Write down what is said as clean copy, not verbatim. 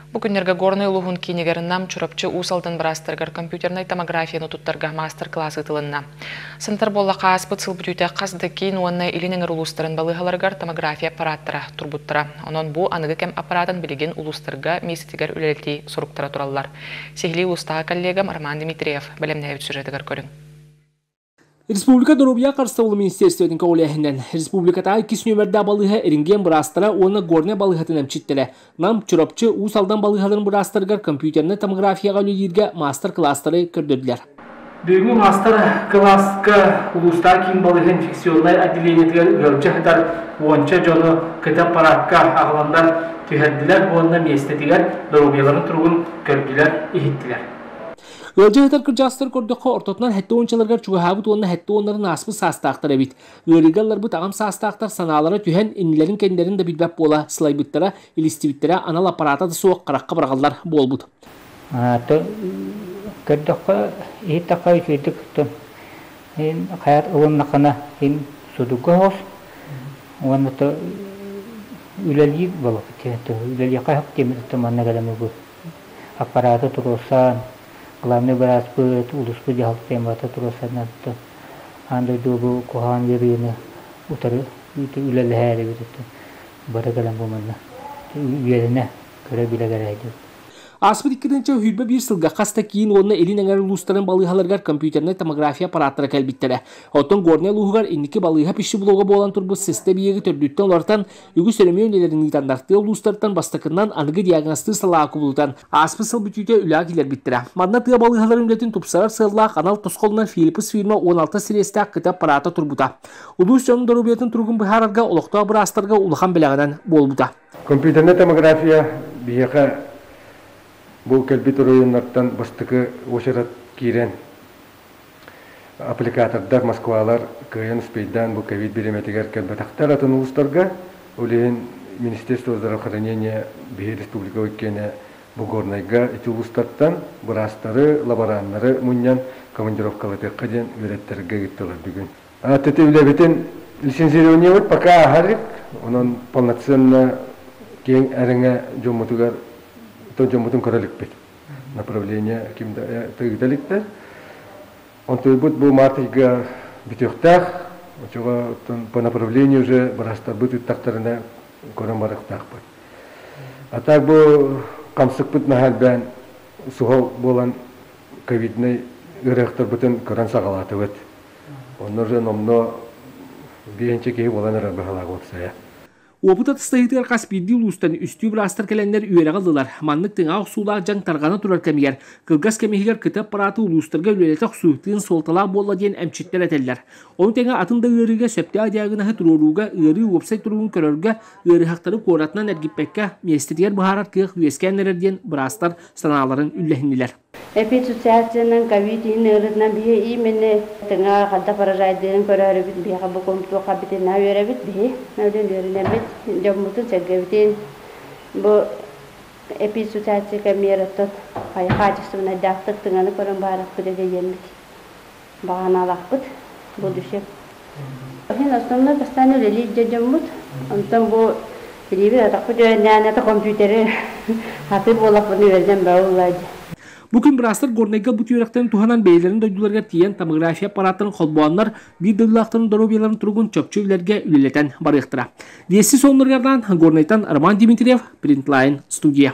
Бүгінерге горный луғын кейнегеріннам чурапчы усалдан бірастырғар компьютерной томографияны туттарға мастер-классы тылынна. Сынтар болла қаспыт сылбытүйті қазды кейін онына илінеңір улустарын балығаларғар томография аппараттыра турбуттыра. Онын бұ анығы кәм аппаратын білеген улустарға месетігер үлелетей сұруқтыра туралар. Сегли улустағы коллегам Арман Дмитриев бәлемнәйбіт сюжетігер көрін. Республика Доробия Карстаулы министерстветін кауылияхінден. Республикатағы кис нөмірді балыға әрінген бұрастыра оны горне балығатын әмчеттілі. Нам чұрапчы усалдан балығаларын бұрастырғар компьютерні томографияға үлелерге мастер-кластары көрдірділер. Бүгін мастер-класска улуста кейін балығы инфекционный отделениетігер ғырчы хытар онча жоны кіті аппаратқа ағыландар түйәдділер, онына местетігер Доробияларын тұрғын көрділер, ехеттілер. Гөлжі хатар кыржастыр көрдіққа ортотынан хәтті ончаларғар чуғабыт онына хәтті онларын аспы састақтар әбит. Гөлігалар бұт ағам састақтар саналары түйен инлерін кендерін да білбәп бола сылайбыттара, илистибіттара анал аппарата да соқ қараққа барғалар бол бұд. Көрдіққа еттаққа үшейдік қайар ұлыннақына судуға ғос. Оны үләлі болып, үләлі қайық темірді манна кәлемі бұл. Аппараты тұрылсан, главный браспыт, улуспы дехал темата турасанатта. Андай дубу кохан веріне утары үләлі әрі берді. Бары кәлем болманна. Үйеліне көрі біле кәрәйді. Аспы диккеденче хүлбе bir сылга қаста кейін онына элин әңәр улустарын балыгаларгар компьютерный томография аппараттары кәлбиттері. Отон горне луғығар инники балыға пиші блога болан турбы сесте биеги төрдүттен олартан үгі сөреме өнелерін итандарты улустардан бастықынан анығы диагносты салаға күбылтан. Аспы сыл бүтүйте үлі келер биттері. Мадна тыға балыгалар өмлетін тупсарар сыллақ анал тосқолынан Филиппус фирма 16 сиресті аққыта аппарата турбута. Улус жонын дорубиятын турғын бұхарарға олықта бұрастарға улыған білағынан болбута. Компьютерный томография биеға бұл кәлбет районлардан бастықы ошарат кейрен аппликатордар Москвалар күйен успейдан бұл ковид береметігер кәлбет ақтар атын ұлыстарға олейін Министерство здравоохранения Бейі Республика өткені бұл горнайға эти ұлыстардан бұрастары, лаборанлары мұньян командировкалаты қаден өреттерге гіттілер бүгін. Тәте үләбетін лицензирование өт, пока ағарық, оның полноценно кең әріңе жомытығар Жомутун көрөлүк бет. Направление кимде тыгдаликтер. Онтой бут бу мартыга битөктак, очога по направлению уже барастар бут тактарына көрөн барактак бут. А так бу камсык бут нахалбан сухол болан ковидный ырыктар бутун көрөн сагалаты бут. Оннор же номно биенче ки болан рабахалак болса. Опыта тыстайытығар қаспиді ұлыстан үсті бірастыр кәлендер үйері қалдылар. Маннық тыңа ұқсулақ жаң тарғаны тұрар кәмегер. Қылғас кәмегер кітап параты ұлыстырға өлелеті құсуықтығын солталақ болла дейін әмчеттер әтелдер. Оның тәңі атында үйеріге сөпті адиағынағы тұруруға, үйері уопсай тұруын көрерге, үйері хақтары қоратынан әргіппәкке местетігер бұхарат күйек үйескәнерден бірастар саналарын үлләхінділер. Эпидсоциацияның ковидин ырытынан бие именно тыңа қалда паражайдырын көрәрі бит бие қабы комплуға бітен әуері бит бие мәуден өрінен бит жомутын сәгgebiten bu эпидсоциация камераттан қайқачысына дақтық тыңаны көрін барық бұд әдейен бит бағаналақ бұд бұл düşеп. Мен основной постоянно религия жомут, онтан бұл телевизор атақ бұд өйнәнәті компьютері хатып олақ бұны өрден бәуылайды. Bugün birastır gornayga bu tüyrekten tuhanan beylerin duydularga tiyen tomografya aparatının kolboğanlar bir duydularının dorobiyaların turgun çöpçü ülerge üleleten barıqtıra. Diyesi sonlarlardan gornaytan Arman Dimitriyev, Printline Studio.